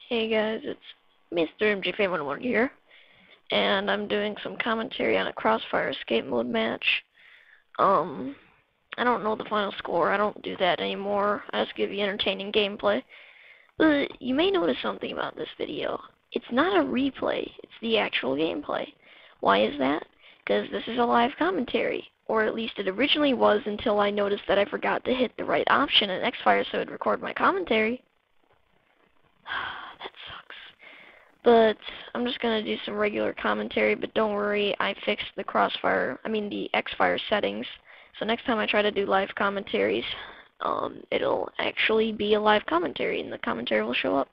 Hey guys, it's Mr. MJ101 here, and I'm doing some commentary on a Crossfire Escape mode match. I don't know the final score, I don't do that anymore, I just give you entertaining gameplay. But you may notice something about this video. It's not a replay, it's the actual gameplay. Why is that? Because this is a live commentary, or at least it originally was until I noticed that I forgot to hit the right option in Xfire so it would record my commentary. That sucks. But I'm just going to do some regular commentary, but don't worry, I fixed the the Xfire settings. So next time I try to do live commentaries, it'll actually be a live commentary, and the commentary will show up.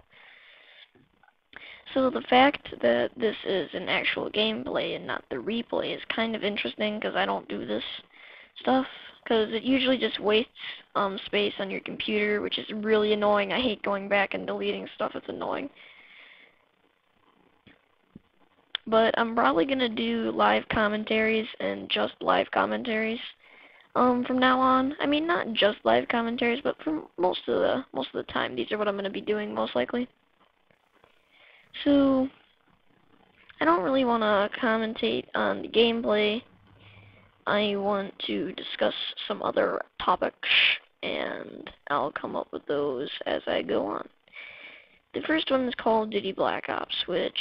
So the fact that this is an actual gameplay and not the replay is kind of interesting, because I don't do this stuff, because it usually just wastes space on your computer, which is really annoying. I hate going back and deleting stuff, it's annoying. But I'm probably going to do live commentaries and just live commentaries from now on. I mean, not just live commentaries, but for most of the time, these are what I'm going to be doing most likely. So I don't really want to commentate on the gameplay. I want to discuss some other topics, and I'll come up with those as I go on. The first one is Call of Duty Black Ops, which,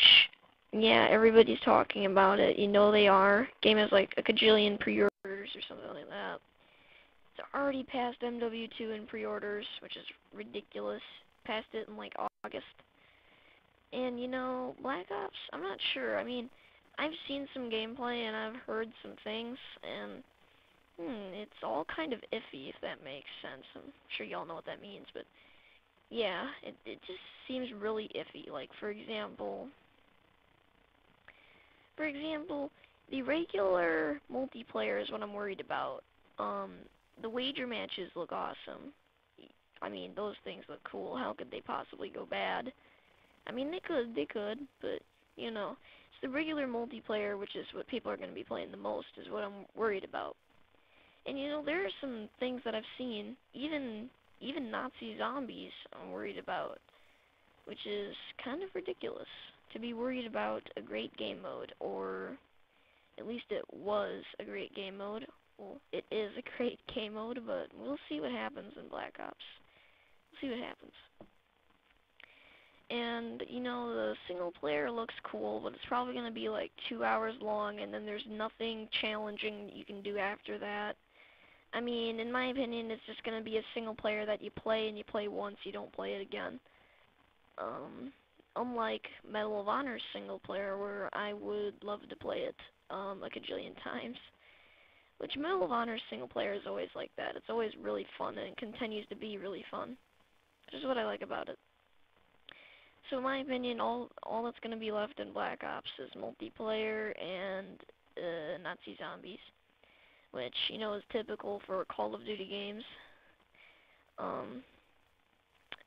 yeah, everybody's talking about it. You know they are. Game has like a kajillion pre-orders or something like that. It's already passed MW2 in pre-orders, which is ridiculous. Passed it in like August. And you know, Black Ops, I'm not sure. I mean, I've seen some gameplay and I've heard some things, and it's all kind of iffy, if that makes sense. I'm sure y'all know what that means, but yeah, it just seems really iffy. Like, for example, the regular multiplayer is what I'm worried about. The wager matches look awesome. I mean, those things look cool. How could they possibly go bad? I mean, they could, but, you know, it's the regular multiplayer, which is what people are going to be playing the most, is what I'm worried about. And, you know, there are some things that I've seen, even Nazi zombies I'm worried about, which is kind of ridiculous to be worried about a great game mode, or at least it was a great game mode. Well, it is a great game mode, but we'll see what happens in Black Ops. We'll see what happens. And, you know, the single player looks cool, but it's probably going to be like 2 hours long, and then there's nothing challenging you can do after that. I mean, in my opinion, it's just going to be a single player that you play, and you play once, you don't play it again. Unlike Medal of Honor's single player, where I would love to play it a kajillion times. Which Medal of Honor's single player is always like that. It's always really fun, and it continues to be really fun. Which is what I like about it. So in my opinion, all that's going to be left in Black Ops is multiplayer and Nazi zombies, which, you know, is typical for Call of Duty games.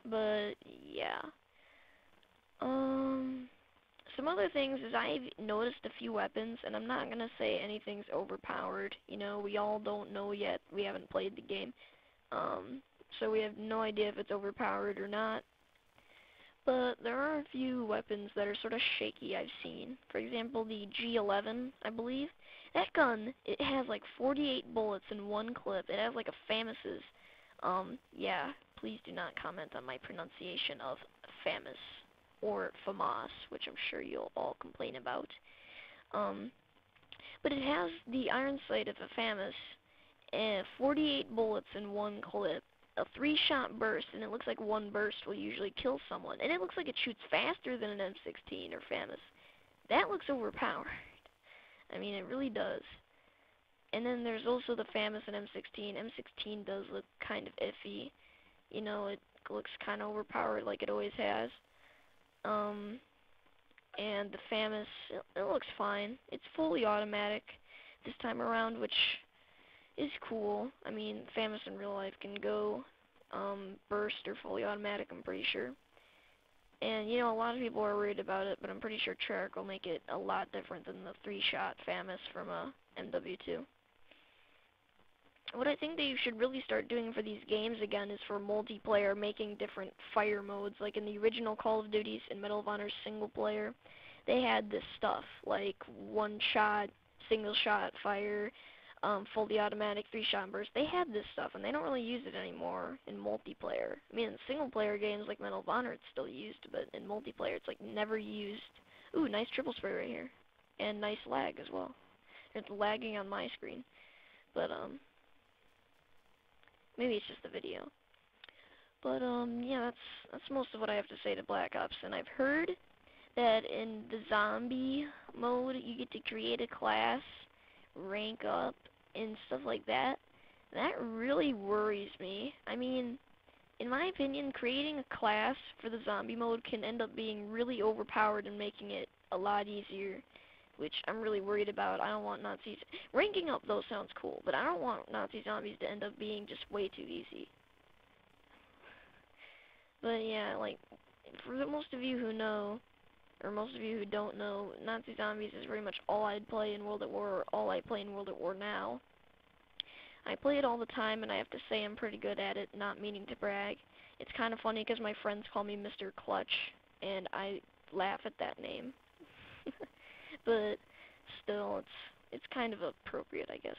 But yeah. Some other things is I've noticed a few weapons, and I'm not going to say anything's overpowered. You know, we all don't know yet. We haven't played the game. So we have no idea if it's overpowered or not. But there are a few weapons that are sort of shaky I've seen. For example, the G11, I believe. That gun, it has like 48 bullets in one clip. It has like a FAMAS's. Yeah, please do not comment on my pronunciation of FAMAS, or FAMAS, which I'm sure you'll all complain about. But it has the iron sight of a FAMAS, and 48 bullets in one clip. A 3-shot burst, and it looks like one burst will usually kill someone. And it looks like it shoots faster than an M16 or FAMAS. That looks overpowered. I mean, it really does. And then there's also the FAMAS and M16. M16 does look kind of iffy. You know, it looks kind of overpowered like it always has. And the FAMAS, it looks fine. It's fully automatic this time around, which is cool. I mean, FAMAS in real life can go burst or fully automatic, I'm pretty sure. And, you know, a lot of people are worried about it, but I'm pretty sure Treyarch will make it a lot different than the 3-shot FAMAS from MW2. what I think they should really start doing for these games again is for multiplayer, making different fire modes. Like in the original Call of Duties and Medal of Honor single player, they had this stuff like one shot, single shot fire, fully automatic 3-shot burst. They had this stuff, and they don't really use it anymore in multiplayer. I mean, in single player games like Medal of Honor, it's still used, but in multiplayer, it's like never used. Ooh, nice triple spray right here, and nice lag as well. It's lagging on my screen, but maybe it's just the video. But yeah, that's most of what I have to say to Black Ops. And I've heard that in the zombie mode, you get to create a class, rank up, and stuff like that. That really worries me. I mean, in my opinion, creating a class for the zombie mode can end up being really overpowered and making it a lot easier, which I'm really worried about. I don't want Nazis. Ranking up, though, sounds cool, but I don't want Nazi zombies to end up being just way too easy. But yeah, like, for the most of you who know, or most of you who don't know, Nazi zombies is very much all I'd play in World at War, or all I play in World at War now. I play it all the time, and I have to say I'm pretty good at it, not meaning to brag. It's kind of funny because my friends call me Mr. Clutch, and I laugh at that name. But still, it's kind of appropriate, I guess.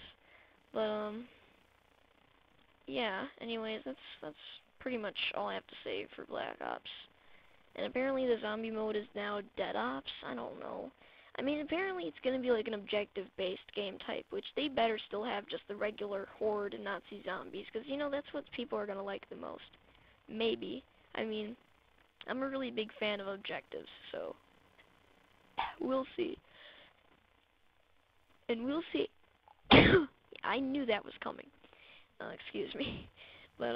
But yeah. Anyways, that's pretty much all I have to say for Black Ops. And apparently the zombie mode is now Dead Ops. I don't know. I mean, apparently it's gonna be like an objective-based game type, which they better still have just the regular horde and Nazi zombies, because you know that's what people are gonna like the most. Maybe. I mean, I'm a really big fan of objectives, so we'll see. And we'll see. I knew that was coming. Excuse me. But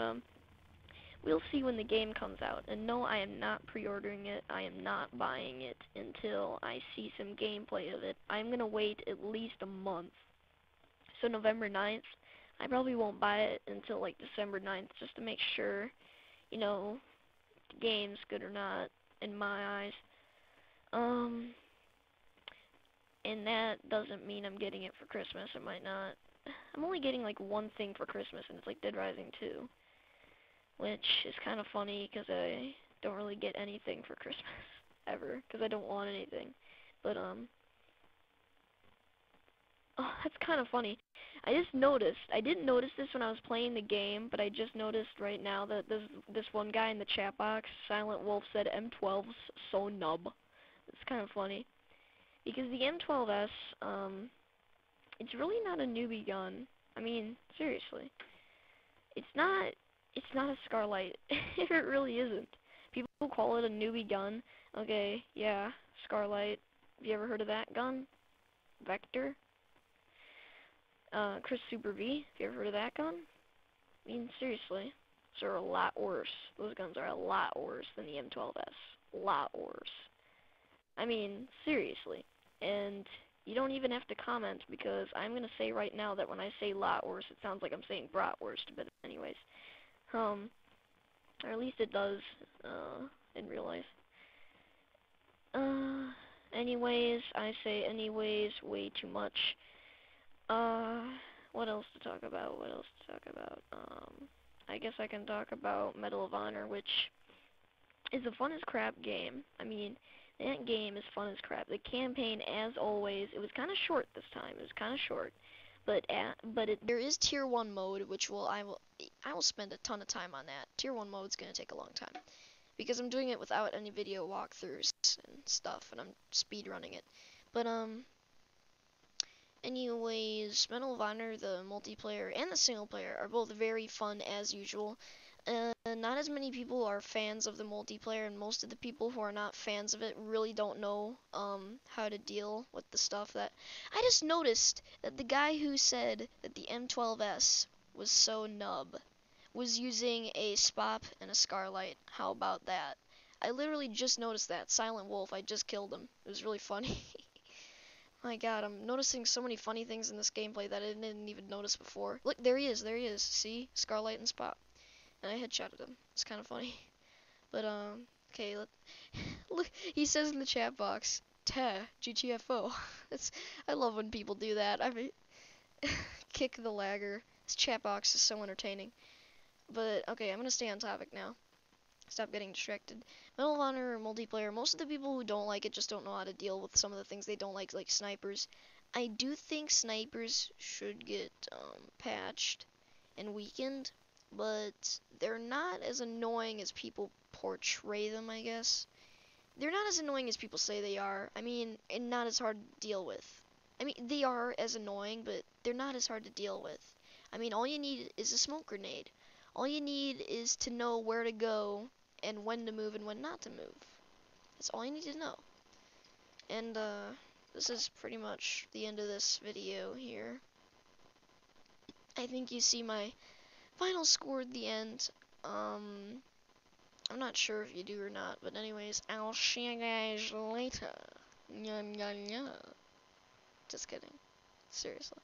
we'll see when the game comes out. And no, I am not pre-ordering it. I am not buying it until I see some gameplay of it. I'm going to wait at least a month. So November 9th, I probably won't buy it until like December 9th just to make sure, you know, the game's good or not in my eyes. And that doesn't mean I'm getting it for Christmas. I might not. I'm only getting like one thing for Christmas, and it's like Dead Rising 2. Which is kind of funny because I don't really get anything for Christmas ever because I don't want anything. But oh, that's kind of funny. I just noticed. I didn't notice this when I was playing the game, but I just noticed right now that this one guy in the chat box, Silent Wolf, said M12's so nub. It's kind of funny because the M12S, it's really not a newbie gun. I mean, seriously, it's not a Scarlight. It really isn't. People call it a newbie gun. Okay, yeah, Scarlight. Have you ever heard of that gun? Vector? Chris Super V. Have you ever heard of that gun? I mean, seriously. Those are a lot worse. Those guns are a lot worse than the M12S. A lot worse. I mean, seriously. And you don't even have to comment because I'm going to say right now that when I say lot worse, it sounds like I'm saying bratwurst, but anyways. Or at least it does, in real life. Anyways, I say anyways way too much. What else to talk about? I guess I can talk about Medal of Honor, which is a fun as crap game. I mean, that game is fun as crap. The campaign, as always, it was kind of short this time. It was kind of short. But there is Tier 1 mode, which I will spend a ton of time on that. Tier 1 mode's gonna take a long time because I'm doing it without any video walkthroughs and stuff, and I'm speedrunning it. But anyways, Medal of Honor, the multiplayer and the single player are both very fun as usual. Not as many people are fans of the multiplayer, and most of the people who are not fans of it really don't know how to deal with the stuff that I just noticed that the guy who said that the M12S was so nub was using a SPOP and a Scarlight. How about that? I literally just noticed that. Silent Wolf, I just killed him. It was really funny. My god, I'm noticing so many funny things in this gameplay that I didn't even notice before. Look, there he is. See? Scarlight and SPOP. And I headshotted him. It's kind of funny. But, okay, look, he says in the chat box, "Teh, GTFO." I love when people do that. I mean, kick the lagger. This chat box is so entertaining. But, okay, I'm gonna stay on topic now. Stop getting distracted. Medal of Honor multiplayer, most of the people who don't like it just don't know how to deal with some of the things they don't like snipers. I do think snipers should get patched and weakened, but they're not as annoying as people portray them, I guess. They're not as annoying as people say they are. I mean, and not as hard to deal with. I mean, they are as annoying, but they're not as hard to deal with. I mean, all you need is a smoke grenade. All you need is to know where to go and when to move and when not to move. That's all you need to know. And, this is pretty much the end of this video here. I think you see my final score at the end. I'm not sure if you do or not, but anyways, I'll see you guys later. Just kidding. Seriously.